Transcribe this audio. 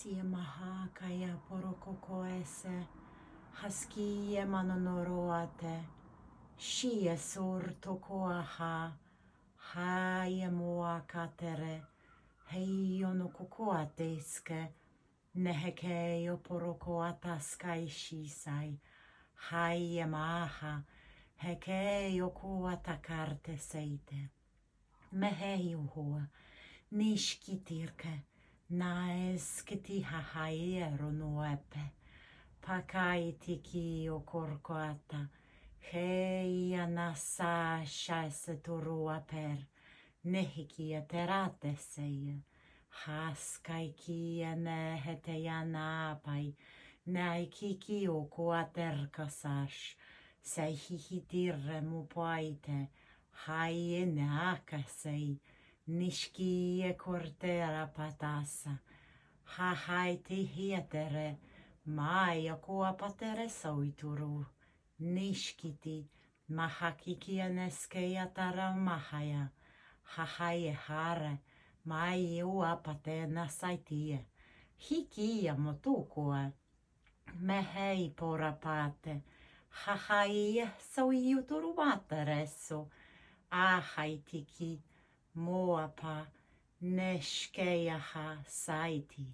sie mahaka ya porokoko ese, haskie manonoroate, shie surtokoaha, haie moakatere, heio no kokoateske, nehekeio porokoataskai shisai, haie maha, hekeio koatakarte seite. Meheio hoa, nishkitirke, naeskiti hahaiero nuepe, pakaiti kio korkoata, heia nasa shaise turua per, nehikia terate seia, haskai kia neheteja napai, naikikio koaterkasash, sei hihitirre mupaite, haie neakasei, nishkie kortera patasa, hahaiti hietere, maia koapatere soituru, nishkiti, mahakikia neskeia taramahaya, hahaie hare, mai uapatena saitie, hikia motukua, mehei porapate, hahaie soiuturu materesso, ahaitiki, moapa, neshkeaha saiti.